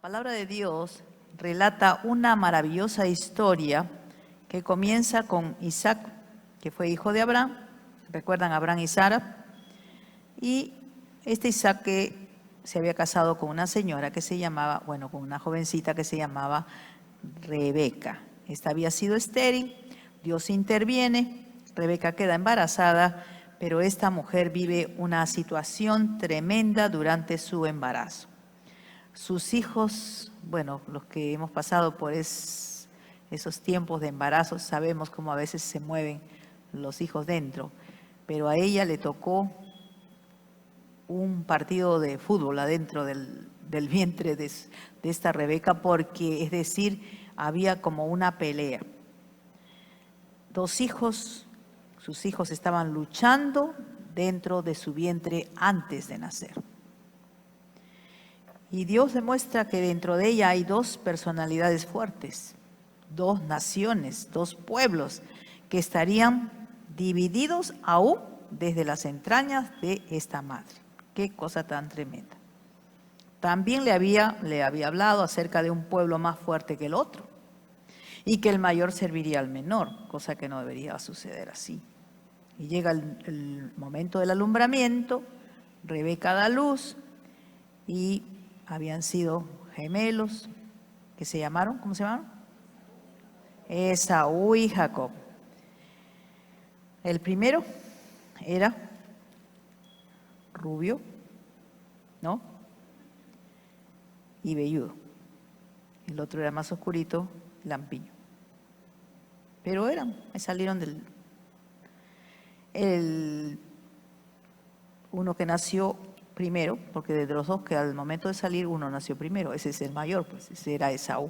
palabra de Dios relata una maravillosa historia que comienza con Isaac, que fue hijo de Abraham. Recuerdan a Abraham y Sara. Y este Isaac que se había casado con una señora que se llamaba, con una jovencita que se llamaba Rebeca. Esta había sido estéril, Dios interviene, Rebeca queda embarazada, pero esta mujer vive una situación tremenda durante su embarazo. Sus hijos, los que hemos pasado por esos tiempos de embarazo, sabemos cómo a veces se mueven los hijos dentro, pero a ella le tocó un partido de fútbol adentro del vientre de esta Rebeca, porque, es decir, había como una pelea. Sus hijos estaban luchando dentro de su vientre antes de nacer. Y Dios demuestra que dentro de ella hay dos personalidades fuertes, dos naciones, dos pueblos que estarían divididos aún desde las entrañas de esta madre. Qué cosa tan tremenda. También le había hablado acerca de un pueblo más fuerte que el otro y que el mayor serviría al menor, cosa que no debería suceder así. Y llega el momento del alumbramiento, Rebeca da luz y habían sido gemelos que se llamaron, ¿cómo se llamaron? Esaú y Jacob. El primero era rubio, ¿no? Y velludo. El otro era más oscurito, lampiño. Pero salieron uno que nació primero, porque de los dos que al momento de salir uno nació primero, ese es el mayor, pues ese era Esaú.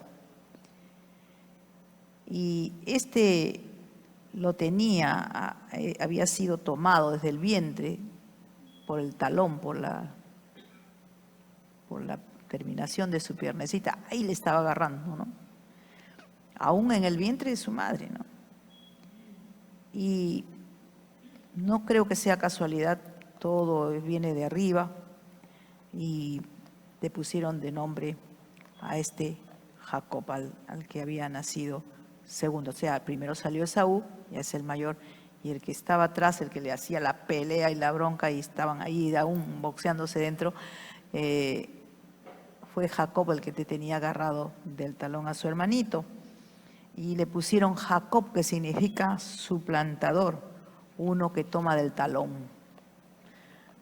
Y lo tenía, había sido tomado desde el vientre por el talón, por la terminación de su piernecita, ahí le estaba agarrando, ¿no? Aún en el vientre de su madre, ¿no? Y no creo que sea casualidad, todo viene de arriba, y le pusieron de nombre a este Jacob, al que había nacido segundo. O sea, primero salió Esaú, ya es el mayor, y el que estaba atrás, el que le hacía la pelea y la bronca, y estaban ahí aún boxeándose dentro, fue Jacob el que te tenía agarrado del talón a su hermanito. Y le pusieron Jacob, que significa suplantador, uno que toma del talón,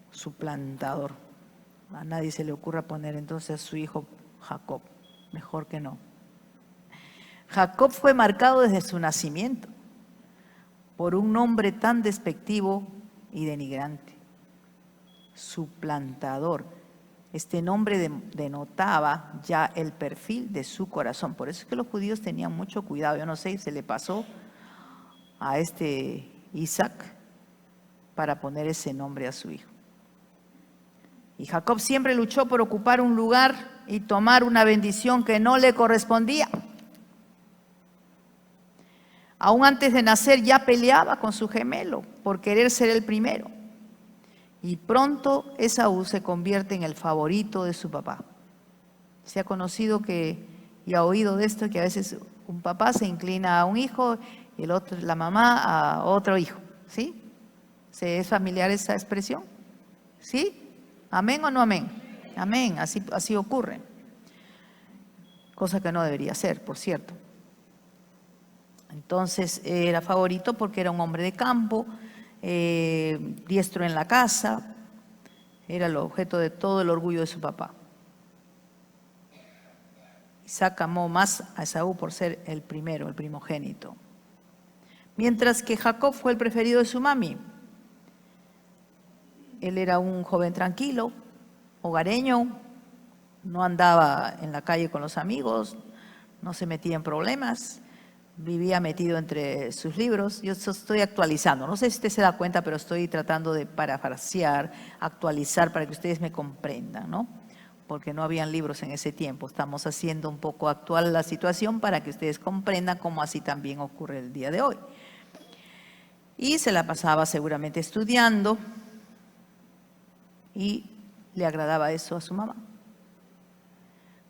suplantador. A nadie se le ocurra poner entonces a su hijo Jacob, mejor que no. Jacob fue marcado desde su nacimiento por un nombre tan despectivo y denigrante, suplantador. Este nombre denotaba ya el perfil de su corazón. Por eso es que los judíos tenían mucho cuidado. Yo no sé, se le pasó a este Isaac para poner ese nombre a su hijo. Y Jacob siempre luchó por ocupar un lugar y tomar una bendición que no le correspondía. Aún antes de nacer ya peleaba con su gemelo por querer ser el primero. Y pronto Esaú se convierte en el favorito de su papá. Se ha conocido y ha oído de esto, que a veces un papá se inclina a un hijo y la mamá a otro hijo. ¿Sí? ¿Es familiar esa expresión? ¿Sí? ¿Amén o no amén? Amén, así ocurre. Cosa que no debería ser, por cierto. Entonces era favorito porque era un hombre de campo, diestro en la casa, era el objeto de todo el orgullo de su papá. Isaac amó más a Esaú por ser el primero, el primogénito. Mientras que Jacob fue el preferido de su mami. Él era un joven tranquilo, hogareño, no andaba en la calle con los amigos, no se metía en problemas, vivía metido entre sus libros. Yo estoy actualizando, no sé si usted se da cuenta, pero estoy tratando de parafrasear, actualizar para que ustedes me comprendan, ¿no? Porque no habían libros en ese tiempo. Estamos haciendo un poco actual la situación para que ustedes comprendan cómo así también ocurre el día de hoy. Y se la pasaba seguramente estudiando y le agradaba eso a su mamá.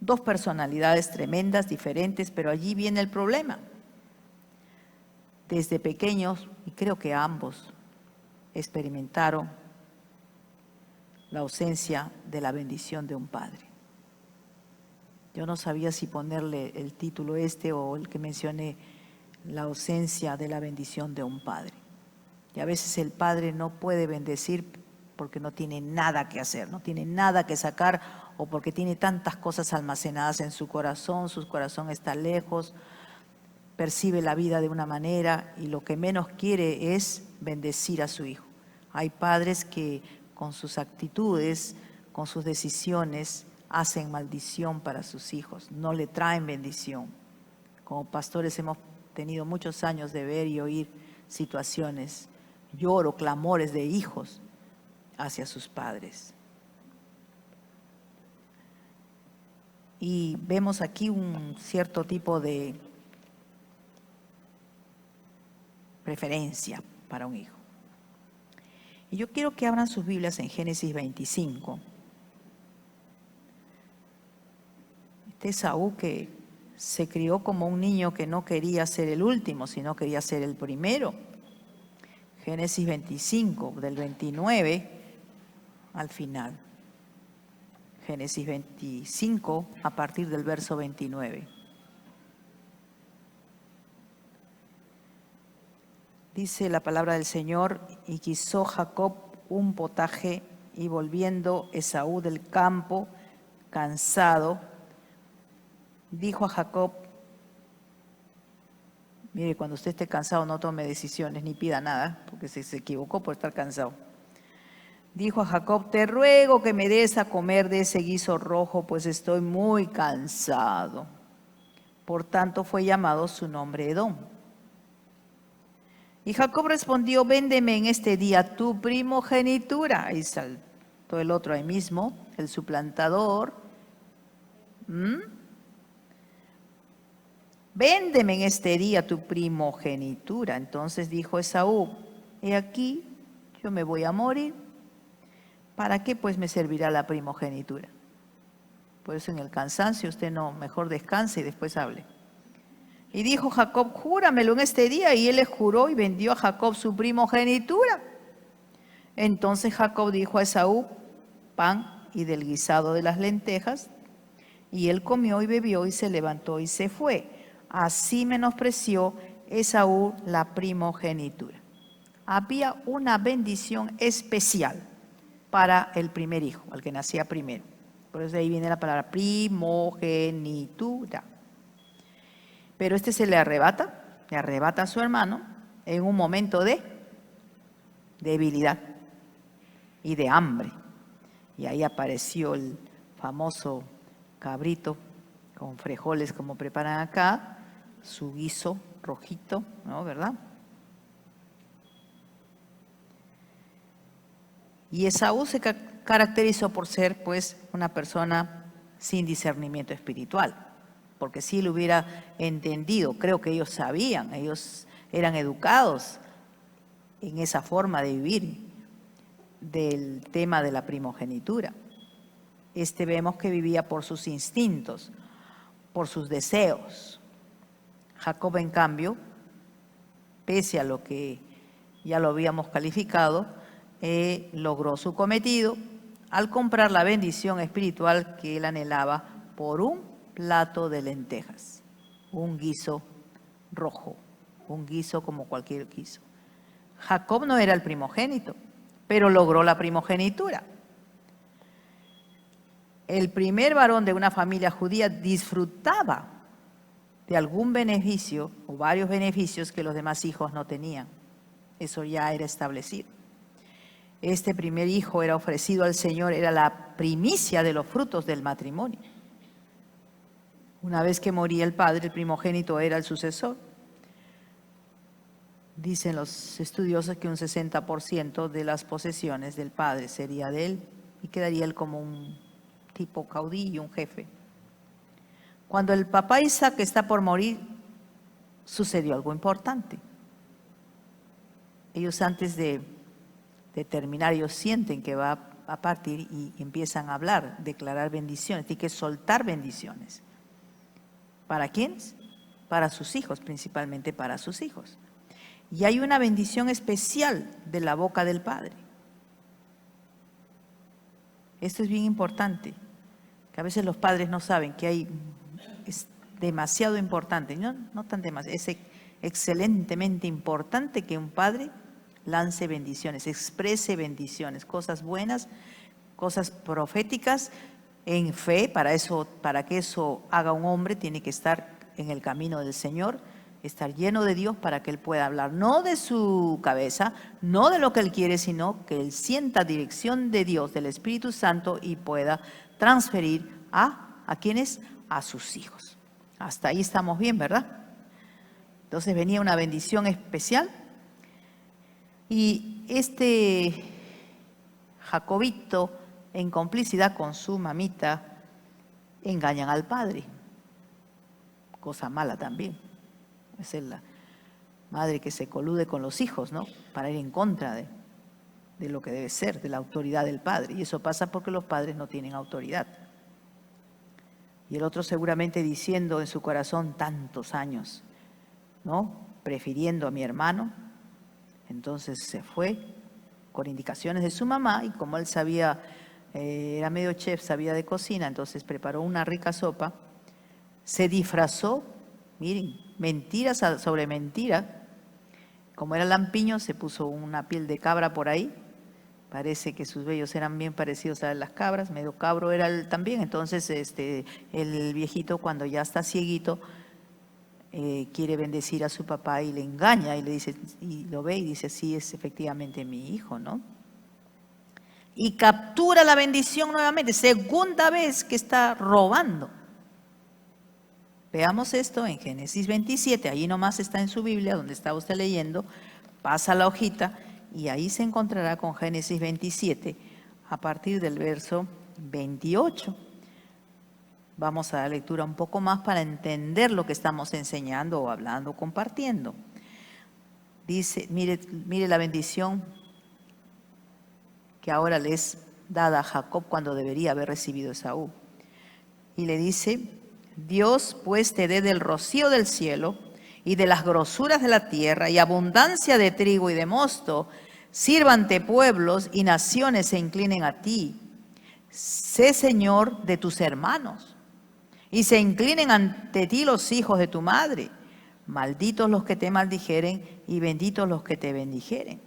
Dos personalidades tremendas, diferentes, pero allí viene el problema. Desde pequeños, y creo que ambos experimentaron la ausencia de la bendición de un padre. Yo no sabía si ponerle el título o el que mencioné, la ausencia de la bendición de un padre. Y a veces el padre no puede bendecir porque no tiene nada que hacer, no tiene nada que sacar, o porque tiene tantas cosas almacenadas en su corazón está lejos, percibe la vida de una manera y lo que menos quiere es bendecir a su hijo. Hay padres que con sus actitudes, con sus decisiones, hacen maldición para sus hijos, no le traen bendición. Como pastores hemos tenido muchos años de ver y oír situaciones, lloro, clamores de hijos hacia sus padres. Y vemos aquí un cierto tipo de preferencia para un hijo. Y yo quiero que abran sus Biblias en Génesis 25. Este Esaú que se crió como un niño que no quería ser el último, sino quería ser el primero. Génesis 25, del 29 al final. Génesis 25, a partir del verso 29. Dice la palabra del Señor: y quiso Jacob un potaje, y volviendo Esaú del campo, cansado, dijo a Jacob, mire, cuando usted esté cansado no tome decisiones ni pida nada, porque se equivocó por estar cansado. Dijo a Jacob, te ruego que me des a comer de ese guiso rojo, pues estoy muy cansado. Por tanto fue llamado su nombre Edom. Y Jacob respondió, véndeme en este día tu primogenitura. Ahí saltó el otro ahí mismo, el suplantador. Véndeme en este día tu primogenitura. Entonces dijo Esaú, he aquí, yo me voy a morir. ¿Para qué pues me servirá la primogenitura? Por eso en el cansancio usted no, mejor descanse y después hable. Y dijo Jacob, júramelo en este día. Y él le juró y vendió a Jacob su primogenitura. Entonces Jacob dijo a Esaú, pan y del guisado de las lentejas. Y él comió y bebió y se levantó y se fue. Así menospreció Esaú la primogenitura. Había una bendición especial para el primer hijo, al que nacía primero. Por eso de ahí viene la palabra primogenitura. Pero este se le arrebata a su hermano en un momento de debilidad y de hambre. Y ahí apareció el famoso cabrito con frijoles como preparan acá, su guiso rojito, ¿no? ¿Verdad? Y Esaú se caracterizó por ser, pues, una persona sin discernimiento espiritual, porque si él hubiera entendido, creo que ellos sabían, ellos eran educados en esa forma de vivir del tema de la primogenitura. Vemos que vivía por sus instintos, por sus deseos. Jacob, en cambio, pese a lo que ya lo habíamos calificado, logró su cometido al comprar la bendición espiritual que él anhelaba por un plato de lentejas, un guiso rojo, un guiso como cualquier guiso. Jacob no era el primogénito, pero logró la primogenitura. El primer varón de una familia judía disfrutaba de algún beneficio o varios beneficios que los demás hijos no tenían. Eso ya era establecido. Este primer hijo era ofrecido al Señor, era la primicia de los frutos del matrimonio. Una vez que moría el padre, el primogénito era el sucesor. Dicen los estudiosos que un 60% de las posesiones del padre sería de él y quedaría él como un tipo caudillo, un jefe. Cuando el papá Isaac está por morir, sucedió algo importante. Ellos antes de terminar, ellos sienten que va a partir y empiezan a hablar, declarar bendiciones. Tiene que soltar bendiciones. ¿Para quiénes? Para sus hijos, principalmente para sus hijos. Y hay una bendición especial de la boca del Padre. Esto es bien importante, que a veces los padres no saben que es demasiado importante, no tan demasiado, es excelentemente importante que un padre lance bendiciones, exprese bendiciones, cosas buenas, cosas proféticas en fe. Para que eso haga un hombre, tiene que estar en el camino del Señor, estar lleno de Dios para que él pueda hablar, no de su cabeza, no de lo que él quiere, sino que él sienta dirección de Dios, del Espíritu Santo, y pueda transferir ¿a quiénes? A sus hijos. Hasta ahí estamos bien, ¿verdad? Entonces venía una bendición especial. Y este Jacobito, en complicidad con su mamita, engañan al padre. Cosa mala también. Es la madre que se colude con los hijos, ¿no? Para ir en contra de lo que debe ser, de la autoridad del padre. Y eso pasa porque los padres no tienen autoridad. Y el otro seguramente diciendo en su corazón tantos años, ¿no? Prefiriendo a mi hermano. Entonces se fue con indicaciones de su mamá, y como él sabía, era medio chef, sabía de cocina, entonces preparó una rica sopa, se disfrazó, miren, mentiras sobre mentira. Como era lampiño, se puso una piel de cabra por ahí. Parece que sus vellos eran bien parecidos a las cabras, medio cabro era él también. Entonces el viejito, cuando ya está cieguito, quiere bendecir a su papá y le engaña y le dice, y lo ve y dice, sí, es efectivamente mi hijo, ¿no? Y captura la bendición nuevamente, segunda vez que está robando. Veamos esto en Génesis 27, ahí nomás está en su Biblia, donde está usted leyendo, pasa la hojita y ahí se encontrará con Génesis 27 a partir del verso 28. Vamos a dar lectura un poco más para entender lo que estamos enseñando o hablando o compartiendo. Dice, mire la bendición que ahora le es dada a Jacob cuando debería haber recibido Esaú. Y le dice, Dios pues te dé del rocío del cielo y de las grosuras de la tierra y abundancia de trigo y de mosto, sírvante pueblos y naciones se inclinen a ti. Sé Señor de tus hermanos y se inclinen ante ti los hijos de tu madre. Malditos los que te maldijeren y benditos los que te bendijeren.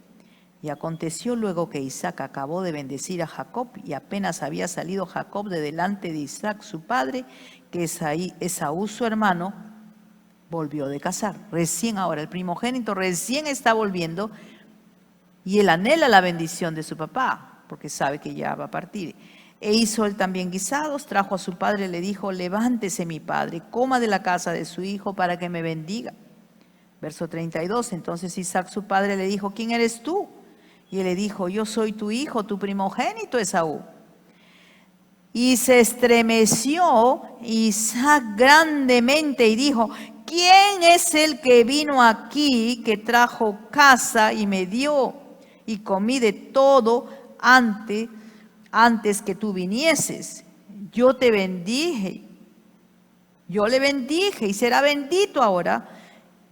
Y aconteció luego que Isaac acabó de bendecir a Jacob y apenas había salido Jacob de delante de Isaac su padre, que Esaú su hermano volvió de cazar. Recién ahora, el primogénito recién está volviendo y él anhela la bendición de su papá porque sabe que ya va a partir. E hizo él también guisados, trajo a su padre y le dijo, levántese mi padre, coma de la casa de su hijo para que me bendiga. Verso 32, entonces Isaac su padre le dijo, ¿quién eres tú? Y él le dijo, yo soy tu hijo, tu primogénito Esaú. Y se estremeció Isaac grandemente y dijo, ¿quién es el que vino aquí, que trajo caza y me dio? Y comí de todo antes que tú vinieses. Yo te bendije, yo le bendije y será bendito ahora.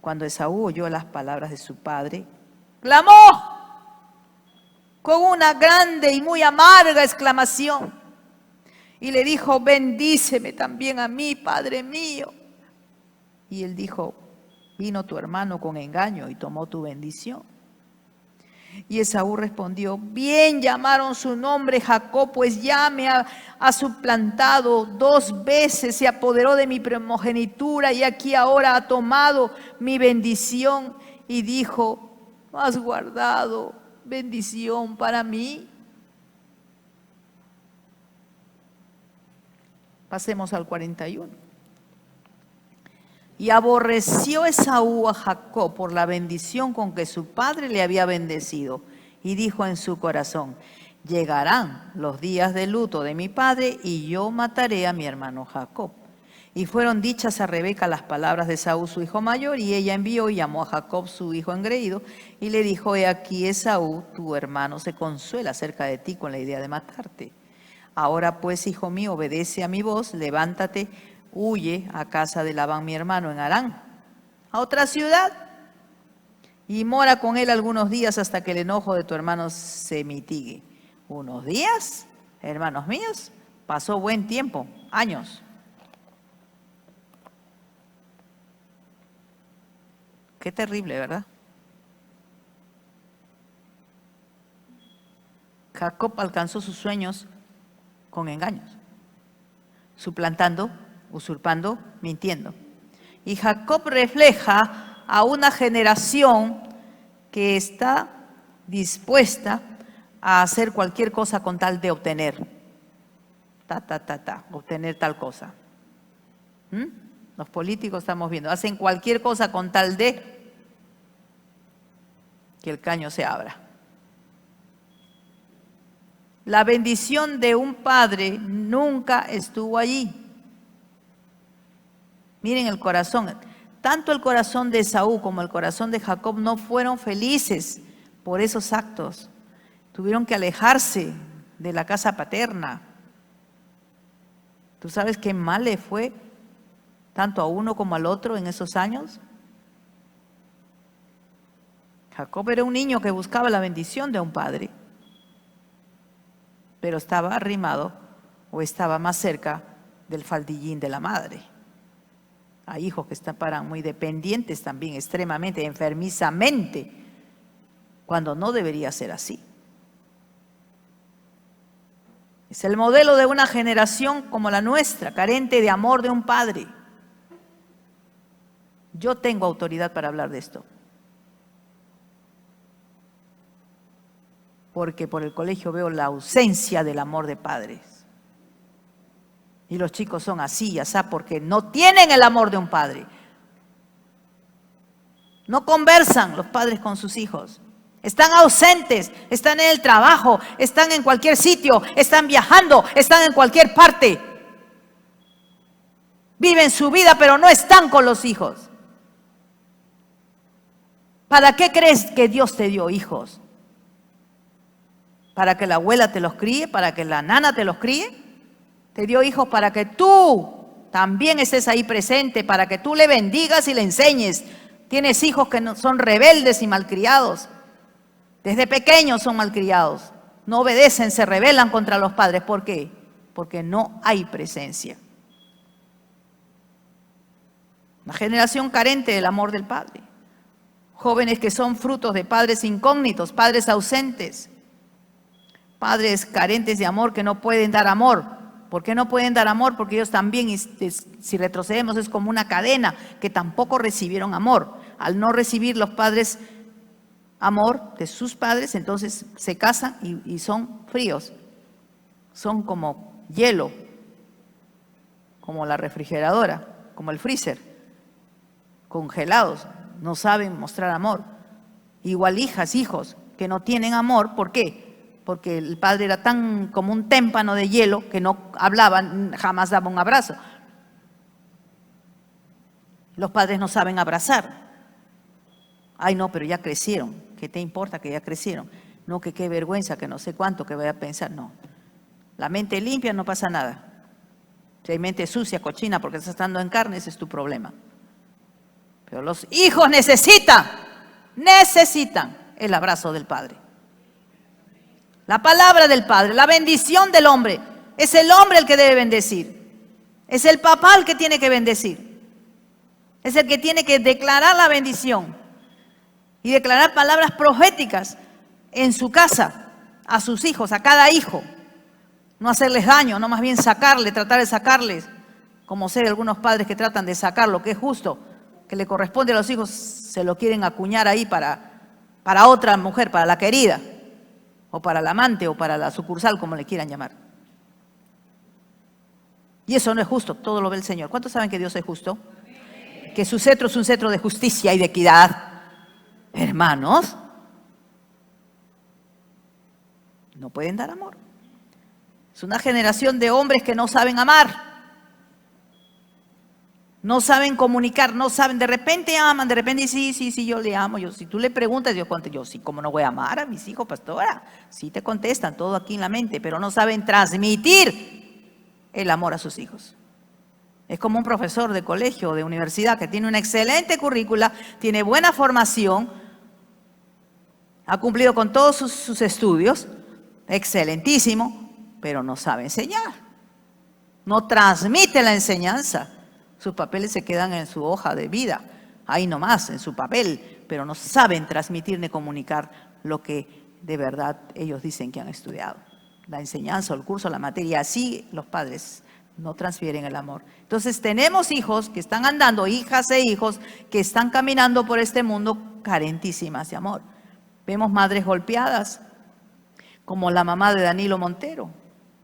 Cuando Esaú oyó las palabras de su padre, clamó con una grande y muy amarga exclamación. Y le dijo, bendíceme también a mí, padre mío. Y él dijo, vino tu hermano con engaño y tomó tu bendición. Y Esaú respondió, bien llamaron su nombre Jacob, pues ya me ha suplantado 2 veces, se apoderó de mi primogenitura y aquí ahora ha tomado mi bendición. Y dijo, ¿has guardado bendición para mí? Pasemos al 41. Y aborreció Esaú a Jacob por la bendición con que su padre le había bendecido. Y dijo en su corazón, llegarán los días de luto de mi padre y yo mataré a mi hermano Jacob. Y fueron dichas a Rebeca las palabras de Esaú, su hijo mayor, y ella envió y llamó a Jacob, su hijo engreído, y le dijo: he aquí, Esaú, tu hermano, se consuela acerca de ti con la idea de matarte. Ahora pues, hijo mío, obedece a mi voz, levántate, huye a casa de Labán mi hermano en Harán, a otra ciudad, y mora con él algunos días hasta que el enojo de tu hermano se mitigue. ¿Unos días, hermanos míos? Pasó buen tiempo, años. Qué terrible, ¿verdad? Jacob alcanzó sus sueños con engaños, suplantando, usurpando, mintiendo. Y Jacob refleja a una generación que está dispuesta a hacer cualquier cosa con tal de obtener, obtener tal cosa. Los políticos estamos viendo, hacen cualquier cosa con tal de que el caño se abra. La bendición de un padre nunca estuvo allí. Miren el corazón, tanto el corazón de Esaú como el corazón de Jacob no fueron felices por esos actos. Tuvieron que alejarse de la casa paterna. ¿Tú sabes qué mal le fue tanto a uno como al otro en esos años? Jacob era un niño que buscaba la bendición de un padre, pero estaba arrimado o estaba más cerca del faldillín de la madre. Hay hijos que están muy dependientes también, extremadamente, enfermizamente, cuando no debería ser así. Es el modelo de una generación como la nuestra, carente de amor de un padre. Yo tengo autoridad para hablar de esto, porque por el colegio veo la ausencia del amor de padres. Y los chicos son así, ya sabes, porque no tienen el amor de un padre. No conversan los padres con sus hijos. Están ausentes, están en el trabajo, están en cualquier sitio, están viajando, están en cualquier parte. Viven su vida, pero no están con los hijos. ¿Para qué crees que Dios te dio hijos? ¿Para que la abuela te los críe? ¿Para que la nana te los críe? Te dio hijos para que tú también estés ahí presente, para que tú le bendigas y le enseñes. Tienes hijos que no, son rebeldes y malcriados. Desde pequeños son malcriados. No obedecen, se rebelan contra los padres. ¿Por qué? Porque no hay presencia. Una generación carente del amor del padre. Jóvenes que son frutos de padres incógnitos, padres ausentes. Padres carentes de amor que no pueden dar amor. ¿Por qué no pueden dar amor? Porque ellos también, si retrocedemos, es como una cadena que tampoco recibieron amor. Al no recibir los padres amor de sus padres, entonces se casan y son fríos. Son como hielo, como la refrigeradora, como el freezer, congelados. No saben mostrar amor. Igual hijos que no tienen amor. ¿Por qué? Porque el padre era tan como un témpano de hielo que no hablaban, jamás daba un abrazo. Los padres no saben abrazar. Ay, no, pero ya crecieron. ¿Qué te importa que ya crecieron? No, que qué vergüenza, que no sé cuánto, que vaya a pensar. No. La mente limpia no pasa nada. Si hay mente sucia, cochina, porque estás estando en carne, ese es tu problema. Pero los hijos necesitan el abrazo del padre. La palabra del padre, la bendición del hombre. Es el hombre el que debe bendecir. Es el papá el que tiene que bendecir. Es el que tiene que declarar la bendición y declarar palabras proféticas en su casa, a sus hijos, a cada hijo. No hacerles daño, no más bien tratar de sacarles, como sé algunos padres que tratan de sacar lo que es justo, que le corresponde a los hijos, se lo quieren acuñar ahí para otra mujer, para la querida, o para el amante, o para la sucursal, como le quieran llamar. Y eso no es justo, todo lo ve el Señor. ¿Cuántos saben que Dios es justo? Que su cetro es un cetro de justicia y de equidad. Hermanos, no pueden dar amor. Es una generación de hombres que no saben amar. No saben comunicar, no saben, de repente aman, de repente sí, yo le amo. Si tú le preguntas, yo contesto, yo sí, ¿cómo no voy a amar a mis hijos, pastora? Sí te contestan, todo aquí en la mente, pero no saben transmitir el amor a sus hijos. Es como un profesor de colegio o de universidad que tiene una excelente currícula, tiene buena formación, ha cumplido con todos sus estudios, excelentísimo, pero no sabe enseñar. No transmite la enseñanza. Sus papeles se quedan en su hoja de vida, ahí nomás, en su papel, pero no saben transmitir ni comunicar lo que de verdad ellos dicen que han estudiado. La enseñanza, el curso, la materia, así los padres no transfieren el amor. Entonces tenemos hijos que están andando, hijas e hijos que están caminando por este mundo carentísimas de amor. Vemos madres golpeadas, como la mamá de Danilo Montero,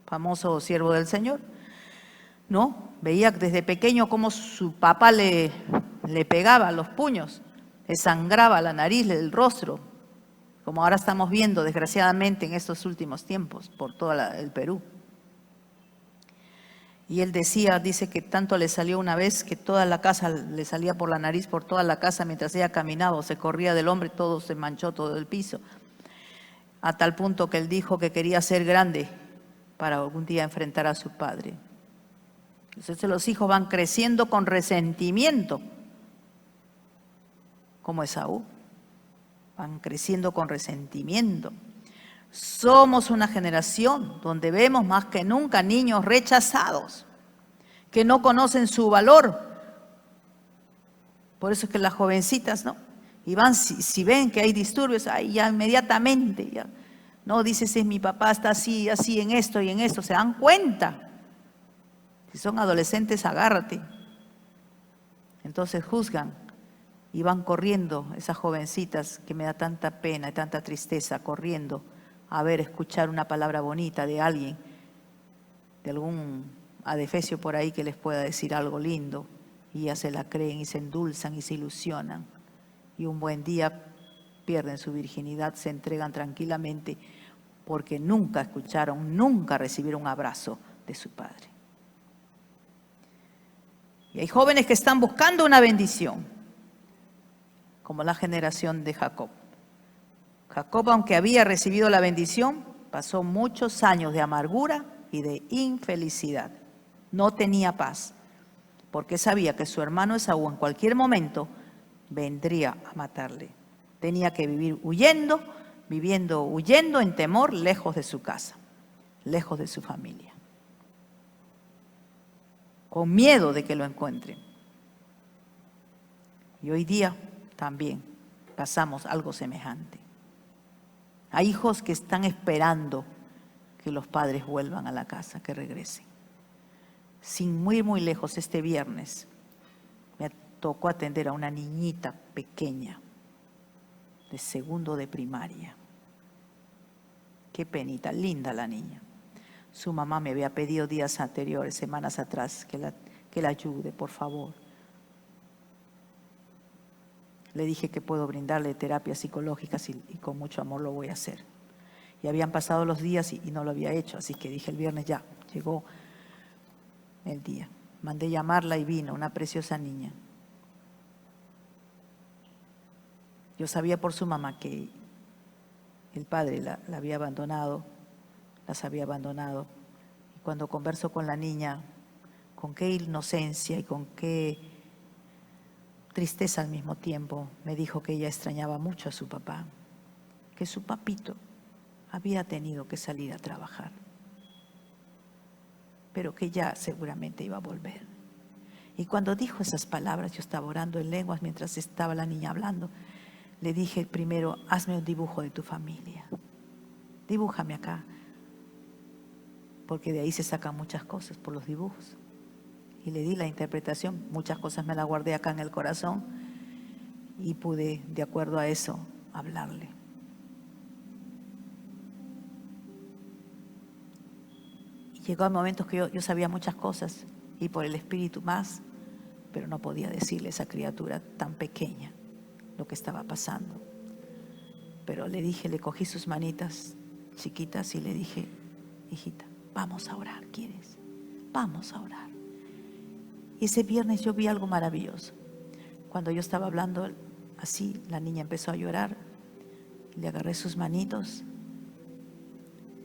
famoso siervo del Señor, ¿no? Veía desde pequeño cómo su papá le pegaba los puños, le sangraba la nariz, el rostro, como ahora estamos viendo desgraciadamente en estos últimos tiempos por todo el Perú. Y él dice que tanto le salió una vez que toda la casa le salía por la nariz, por toda la casa mientras ella caminaba o se corría del hombre, todo se manchó, todo el piso. A tal punto que él dijo que quería ser grande para algún día enfrentar a su padre. Entonces los hijos van creciendo con resentimiento, como Esaú. Van creciendo con resentimiento. Somos una generación donde vemos más que nunca niños rechazados, que no conocen su valor. Por eso es que las jovencitas, ¿no? Y van, si ven que hay disturbios, ahí ya inmediatamente, ya, no, dices, es mi papá, está así, así, en esto y en esto, se dan cuenta. Si son adolescentes, agárrate. Entonces juzgan y van corriendo esas jovencitas que me da tanta pena y tanta tristeza, corriendo a ver, escuchar una palabra bonita de alguien, de algún adefesio por ahí que les pueda decir algo lindo, y ya se la creen y se endulzan y se ilusionan. Y un buen día pierden su virginidad, se entregan tranquilamente porque nunca escucharon, nunca recibieron un abrazo de su padre. Y hay jóvenes que están buscando una bendición, como la generación de Jacob. Jacob, aunque había recibido la bendición, pasó muchos años de amargura y de infelicidad. No tenía paz, porque sabía que su hermano Esaú en cualquier momento vendría a matarle. Tenía que vivir huyendo en temor, lejos de su casa, lejos de su familia, con miedo de que lo encuentren. Y hoy día también pasamos algo semejante. Hay hijos que están esperando que los padres vuelvan a la casa, que regresen. Sin muy, muy lejos, este viernes me tocó atender a una niñita pequeña de segundo de primaria. Qué penita, linda la niña. Su mamá me había pedido días anteriores, semanas atrás, que la ayude, por favor. Le dije que puedo brindarle terapias psicológicas y con mucho amor lo voy a hacer. Y habían pasado los días y no lo había hecho, así que dije el viernes ya, llegó el día. Mandé llamarla y vino, una preciosa niña. Yo sabía por su mamá que el padre la había abandonado, las había abandonado. Y cuando converso con la niña, con qué inocencia y con qué tristeza al mismo tiempo, me dijo que ella extrañaba mucho a su papá, que su papito había tenido que salir a trabajar, pero que ya seguramente iba a volver. Y cuando dijo esas palabras, yo estaba orando en lenguas mientras estaba la niña hablando. Le dije primero, hazme un dibujo de tu familia, dibújame acá, porque de ahí se sacan muchas cosas por los dibujos. Y le di la interpretación, muchas cosas me las guardé acá en el corazón y pude, de acuerdo a eso, hablarle. Y llegó a momentos que yo sabía muchas cosas y por el Espíritu más, pero no podía decirle a esa criatura tan pequeña lo que estaba pasando. Pero le dije, le cogí sus manitas chiquitas y le dije, hijita, vamos a orar, ¿quieres? Vamos a orar. Y ese viernes yo vi algo maravilloso. Cuando yo estaba hablando así, la niña empezó a llorar. Le agarré sus manitos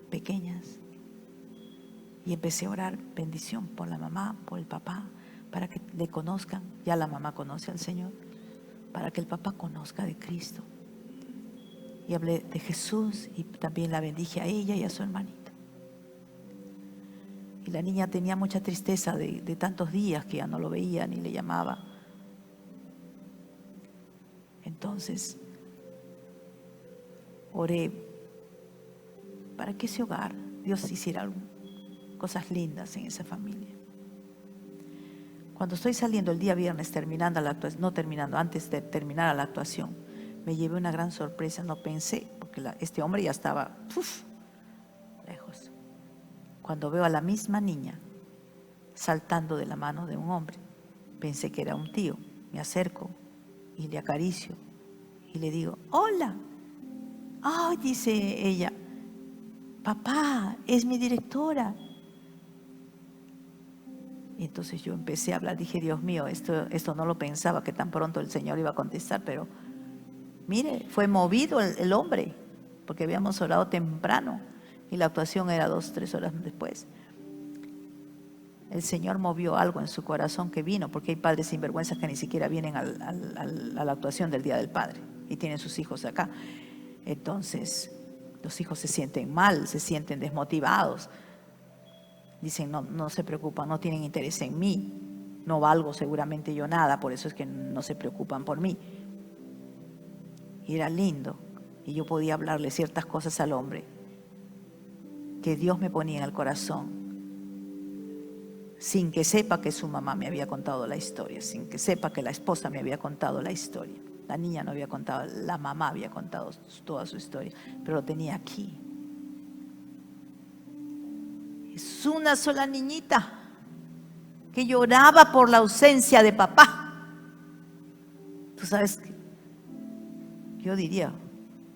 pequeñas y empecé a orar bendición por la mamá, por el papá, para que le conozcan. Ya la mamá conoce al Señor, para que el papá conozca de Cristo. Y hablé de Jesús y también la bendije a ella y a su hermanito. Y la niña tenía mucha tristeza de tantos días que ya no lo veía ni le llamaba. Entonces oré para que ese hogar, Dios hiciera cosas lindas en esa familia. Cuando estoy saliendo el día viernes terminando la actuación, no terminando, antes de terminar la actuación, me llevé una gran sorpresa. No pensé, porque este hombre ya estaba lejos. Cuando veo a la misma niña saltando de la mano de un hombre, pensé que era un tío. Me acerco y le acaricio y le digo, hola. Ay, dice ella, papá, es mi directora. Y entonces yo empecé a hablar, dije, Dios mío, esto no lo pensaba, que tan pronto el Señor iba a contestar, pero mire, fue movido el hombre, porque habíamos orado temprano y la actuación era 2-3 horas después. El Señor movió algo en su corazón que vino, porque hay padres sinvergüenzas que ni siquiera vienen a la actuación del Día del Padre y tienen sus hijos acá. Entonces los hijos se sienten mal, se sienten desmotivados. Dicen, no se preocupan, no tienen interés en mí, no valgo seguramente yo nada, por eso es que no se preocupan por mí. Y era lindo, y yo podía hablarle ciertas cosas al hombre que Dios me ponía en el corazón, sin que sepa que su mamá me había contado la historia, sin que sepa que la esposa me había contado la historia. La niña no había contado, la mamá había contado toda su historia, pero lo tenía aquí. Es una sola niñita que lloraba por la ausencia de papá. Tú sabes que yo diría,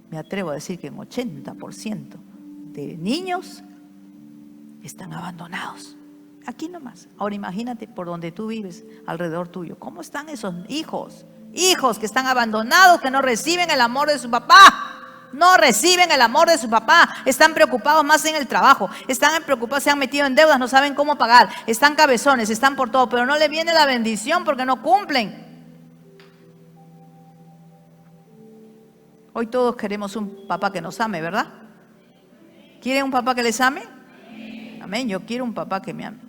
me atrevo a decir que en 80% de niños están abandonados. Aquí nomás. Ahora imagínate por donde tú vives, alrededor tuyo. ¿Cómo están esos hijos? Hijos que están abandonados, que no reciben el amor de su papá. No reciben el amor de su papá. Están preocupados más en el trabajo. Están preocupados, se han metido en deudas, no saben cómo pagar. Están cabezones, están por todo, pero no le viene la bendición porque no cumplen. Hoy todos queremos un papá que nos ame, ¿verdad? ¿Quieren un papá que les ame? Amén, yo quiero un papá que me ame.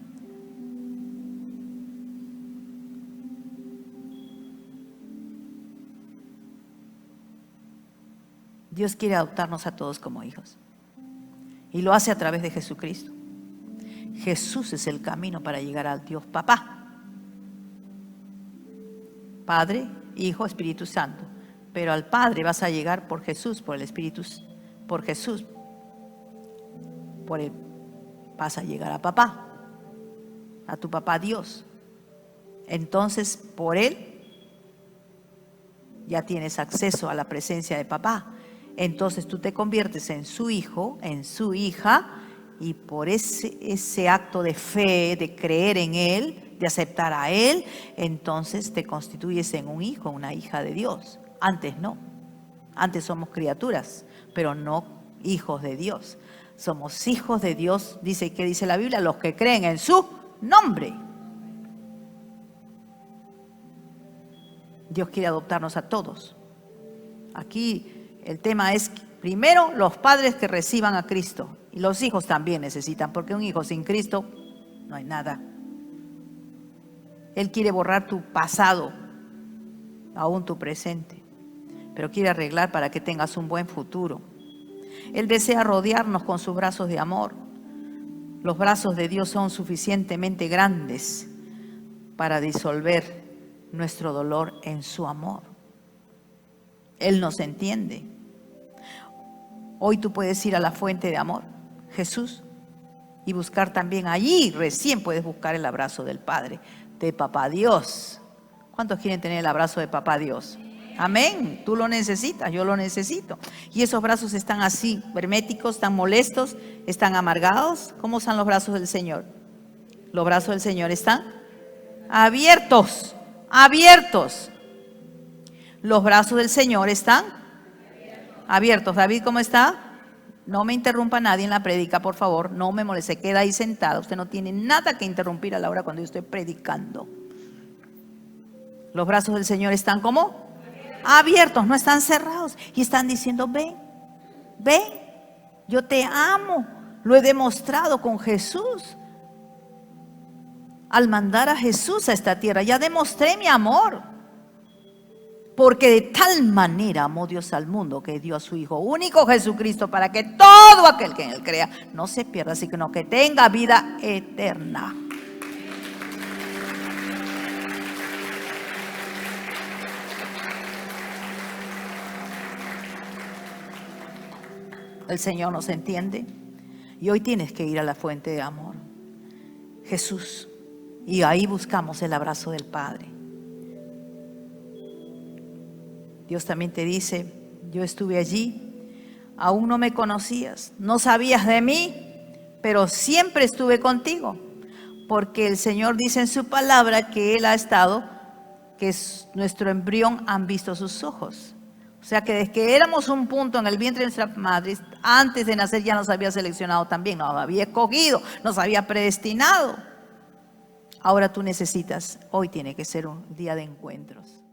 Dios quiere adoptarnos a todos como hijos. Y lo hace a través de Jesucristo. Jesús es el camino para llegar al Dios Papá. Padre, Hijo, Espíritu Santo. Pero al Padre vas a llegar por Jesús, por el Espíritu, por Jesús. Por él vas a llegar a papá, a tu papá Dios. Entonces, por él ya tienes acceso a la presencia de papá. Entonces tú te conviertes en su hijo, en su hija, y por ese acto de fe, de creer en él, de aceptar a él, entonces te constituyes en un hijo, una hija de Dios. Antes no. Antes somos criaturas, pero no hijos de Dios. Somos hijos de Dios, ¿qué dice la Biblia? Los que creen en su nombre. Dios quiere adoptarnos a todos. Aquí el tema es, primero, los padres que reciban a Cristo. Y los hijos también necesitan, porque un hijo sin Cristo no hay nada. Él quiere borrar tu pasado, aún tu presente, pero quiere arreglar para que tengas un buen futuro. Él desea rodearnos con sus brazos de amor. Los brazos de Dios son suficientemente grandes para disolver nuestro dolor en su amor. Él nos entiende. Hoy tú puedes ir a la fuente de amor, Jesús, y buscar también allí, recién puedes buscar el abrazo del Padre, de Papá Dios. ¿Cuántos quieren tener el abrazo de Papá Dios? Amén, tú lo necesitas, yo lo necesito. Y esos brazos están así, herméticos, están molestos, están amargados. ¿Cómo están los brazos del Señor? Los brazos del Señor están Abiertos, abiertos. Los brazos del Señor están abiertos. David, ¿cómo está? No me interrumpa nadie en la prédica, por favor. No me moleste, queda ahí sentada. Usted no tiene nada que interrumpir a la hora cuando yo estoy predicando. Los brazos del Señor están ¿cómo? Abiertos, no están cerrados. Y están diciendo, ven, ven, yo te amo. Lo he demostrado con Jesús. Al mandar a Jesús a esta tierra, ya demostré mi amor. Porque de tal manera amó Dios al mundo que dio a su Hijo único Jesucristo para que todo aquel que en él crea no se pierda, sino que tenga vida eterna. El Señor nos entiende. Y hoy tienes que ir a la fuente de amor, Jesús. Y ahí buscamos el abrazo del Padre. Dios también te dice, yo estuve allí, aún no me conocías, no sabías de mí, pero siempre estuve contigo. Porque el Señor dice en su palabra que Él ha estado, que es nuestro embrión han visto sus ojos. O sea que desde que éramos un punto en el vientre de nuestra madre, antes de nacer ya nos había seleccionado también, nos había escogido, nos había predestinado. Ahora tú necesitas, hoy tiene que ser un día de encuentros.